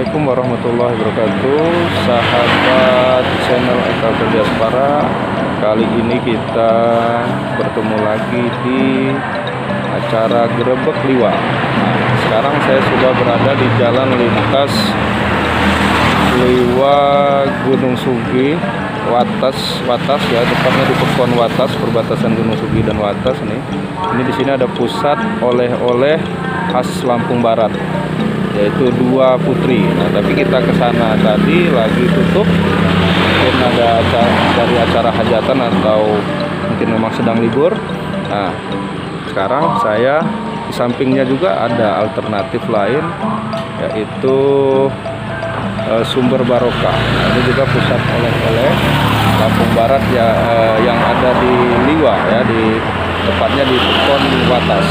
Assalamualaikum warahmatullahi wabarakatuh, sahabat channel Eka Diaspora. Kali ini kita bertemu lagi di acara Grebek Liwa. Nah, sekarang saya sudah berada di jalan lintas Liwa Gunung Sugi, Watas ya, tepatnya di Pekon Watas, perbatasan Gunung Sugi dan Watas nih. Ini di sini ada pusat oleh-oleh khas Lampung Barat, yaitu Dua Putri. Nah, tapi kita ke sana tadi lagi tutup, mungkin ada dari acara hajatan atau mungkin memang sedang libur. Nah, sekarang saya di sampingnya juga ada alternatif lain, yaitu Sumber Barokah. Ini juga pusat oleh-oleh Lampung Barat ya, yang ada di Liwa ya, di tepatnya di Pekon Watas.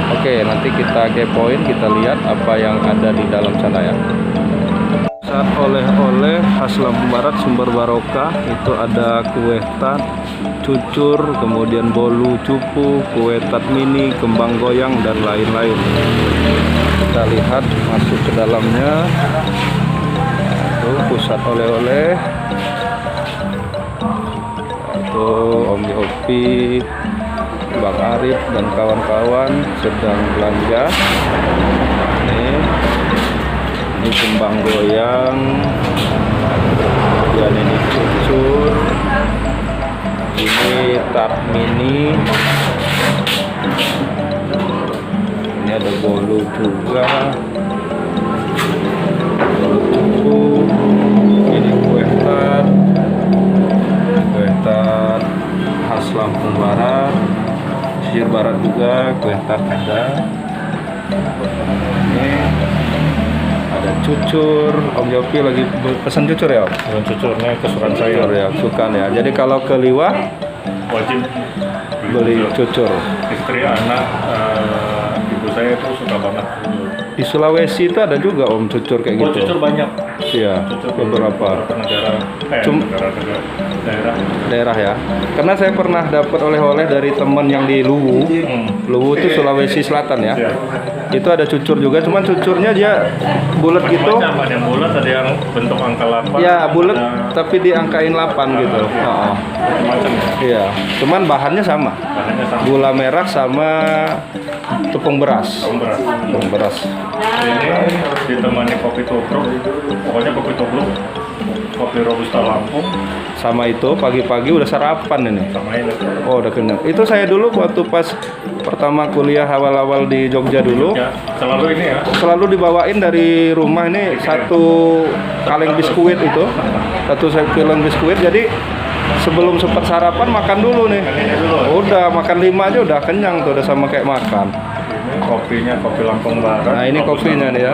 Oke, nanti kita kepoin, kita lihat apa yang ada di dalam sana ya. Pusat oleh-oleh khas Lampung Barat Sumber Barokah itu ada kue tat, cucur, kemudian bolu cupu, kue tat mini, kembang goyang dan lain-lain. Kita lihat masuk ke dalamnya. Pusat oleh-oleh itu Om Yopi, Bang Arif dan kawan-kawan sedang belanja. Ini kembang goyang, kemudian ini cucur, ini tat mini, ini ada bolu juga, bolu cupu, ini kue tat khas Lampung Barat, Pesisir Barat juga kue tat ada. Ini ada cucur, Om Yopi lagi pesan cucur ya Om? Pesan cucur, ini kesukaan saya ya, suka ya. Jadi kalau ke Liwa wajib beli cucur. Istri, anak, ibu saya itu suka banget. Di Sulawesi itu ada juga Om cucur kayak gitu. Cucur banyak. Iya, beberapa negara, daerah ya. Karena saya pernah dapat oleh-oleh dari teman yang di Luwu. Luwu itu Sulawesi Selatan ya. Itu ada cucur juga, cuman cucurnya dia bulat gitu. Ada yang bulat, ada yang bentuk angka 8. Ya, bulat tapi diangkain 8 gitu. Macam. Iya, cuman bahannya sama. Gula merah sama tepung beras. Tepung beras. Ini ditemani kopi tubruk. Pokoknya kopi tubruk, kopi robusta Lampung. Sama itu pagi-pagi udah sarapan ini. Sama ini. Oh, udah kenyang. Itu saya dulu waktu pas pertama kuliah awal-awal di Jogja dulu. Ya, selalu ini ya. Selalu dibawain dari rumah ini satu kaleng biskuit itu. Satu kaleng biskuit. Jadi sebelum sempat sarapan makan dulu nih. Udah makan 5 aja udah kenyang tuh, udah sama kayak makan. Ini kopinya kopi Lampung Barat. Nah, ini kopinya nih ya.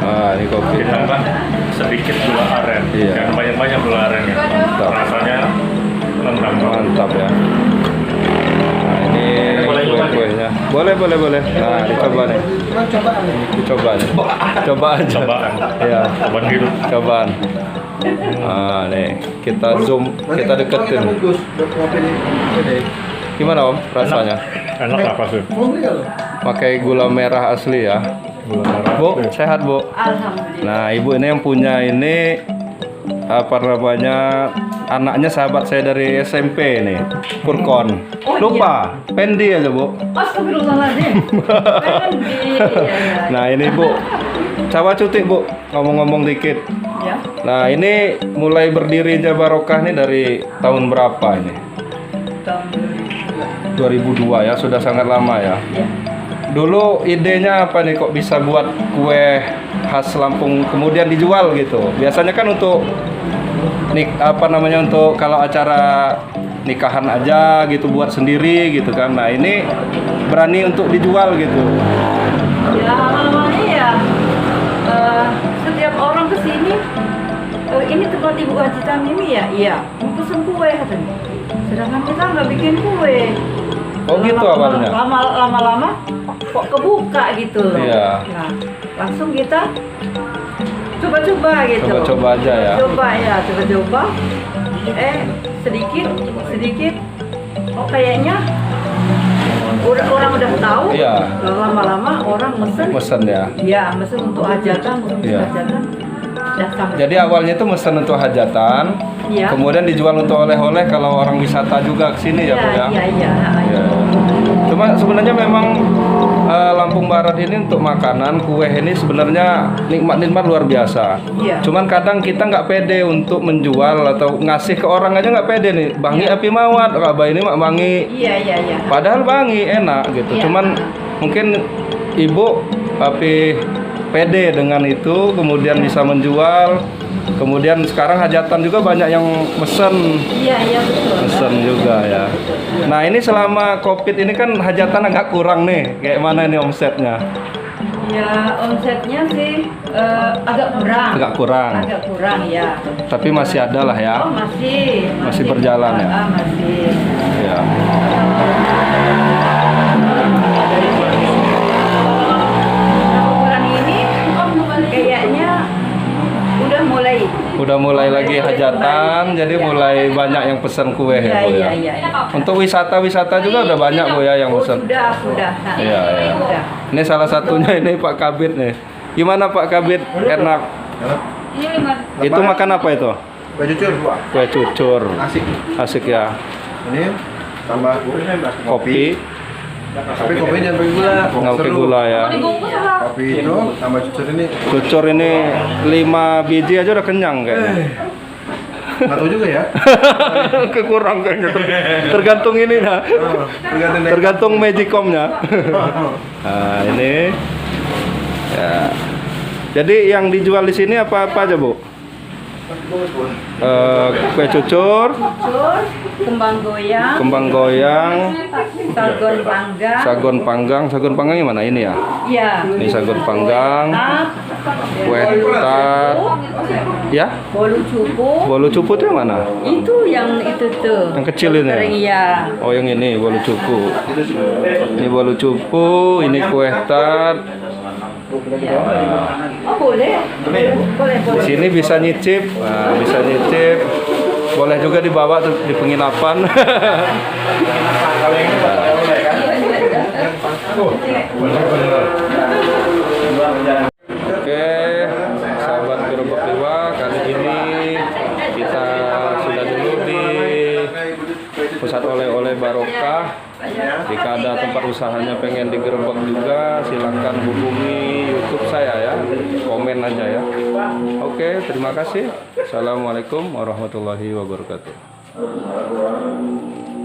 Nah, ini kopi. Ditambah sedikit gula aren. Iya. Jangan banyak-banyak gula aren ya. Mantap. Rasanya nendang. Mantap ya. Nah, ini kue-kuenya. Boleh. Nah, dicoba nih. Dicoba nih. Coba aja. Cobaan. Ya. Cobaan hidup. Cobaan. Nah, nih kita zoom, kita deketin. Gimana Om rasanya? Enak apa sih? Pakai gula merah asli ya. Gula merah. Bu, sehat Bu. Alhamdulillah. Nah, Ibu ini yang punya ini apa namanya, anaknya sahabat saya dari SMP nih, Furkon. Lupa, Pendi aja Bu. Astagfirullahaladzim. Pendi. Nah ini Bu, cawa cuti Bu, ngomong-ngomong dikit. Ya. Nah ini mulai berdirinya Barokah nih dari tahun berapa ini? Tahun 2002 ya, sudah sangat lama ya. Ya. Dulu idenya apa nih kok bisa buat kue khas Lampung kemudian dijual gitu? Biasanya kan untuk apa namanya, untuk kalau acara nikahan aja gitu buat sendiri gitu kan. Nah, ini berani untuk dijual gitu. Ya awalnya ya setiap orang kesini, ini tempat Ibu Haji Tamimi ya, iya, mau pesen kue katanya. Sedangkan kita nggak bikin kue. Oh gitu awalnya. Lama-lama kok kebuka gitu loh. Iya. Nah, langsung kita coba-coba gitu. Coba-coba aja ya. Coba-coba. sedikit. Oh kayaknya orang udah tahu. Iya. Lama-lama orang Mesen ya. Ya, mesen untuk hajatan, untuk Iya. hajatan. Datang. Jadi awalnya itu mesen untuk hajatan, Iya. kemudian dijual untuk oleh-oleh kalau orang wisata juga ke sini ya, Bu ya. Iya. Ya. Cuma sebenarnya memang Lampung Barat ini untuk makanan kue ini sebenarnya nikmat-nikmat luar biasa. Iya. Cuman kadang kita nggak pede untuk menjual atau ngasih ke orang aja nggak pede nih. Bangi Iya. api mawat, Abah ini mak bangi. Iya. Padahal bangi enak gitu. Iya. Cuman mungkin ibu tapi pede dengan itu, kemudian bisa menjual. Kemudian sekarang hajatan juga banyak yang mesen. Iya betul. Mesen juga ya. Nah ini selama COVID ini kan hajatan agak kurang nih. Kayak mana ini omsetnya? Ya omsetnya sih agak kurang. Agak kurang. Agak kurang ya. Tapi masih ada lah ya. Oh masih. Masih berjalan ya? Masih. Ya. Bulan ini kayaknya Udah mulai lagi hajatan, jadi mulai banyak yang pesan kue ya, Bu ya. Iya. Untuk wisata-wisata juga udah banyak Bu ya yang pesan. Sudah. Iya. Sudah. Ini salah satunya ini Pak Kabid nih. Gimana Pak Kabid? Enak. Itu makan apa itu? Kue cucur. Kue cucur. Asik. Asik ya. Ini tambah Kopi, Tapi kopinya jangan pakai gula. nggak pakai Seru. gula ya. Kopi itu tambah cucur ini. Cucur ini 5 biji aja udah kenyang kayaknya. Nggak tahu juga ya. Kekurang kayaknya. Tergantung ini ya. Tergantung magicomnya. Nah, ini. Ya. Jadi yang dijual di sini apa aja, Bu? Kue cucur, kembang goyang, sagon panggang yang mana ini ya? Iya. Ini sagon panggang, kue tart, ya? Bolu cupu itu yang mana? Itu yang itu tuh. Yang kecil ini? Iya. Oh yang ini bolu cupu. Ini bolu cupu, ini kue tart. Oh boleh. Di sini bisa nyicip, nah, bisa nyicip. Boleh juga dibawa tuh di penginapan. Oke, sahabat Gerobak Dewa, kali ini kita sudah dulu di pusat oleh-oleh Barokah. Jika ada tempat usahanya pengen digerebek juga, silakan hubungi YouTube saya ya, komen aja ya. Oke, terima kasih. Assalamualaikum warahmatullahi wabarakatuh.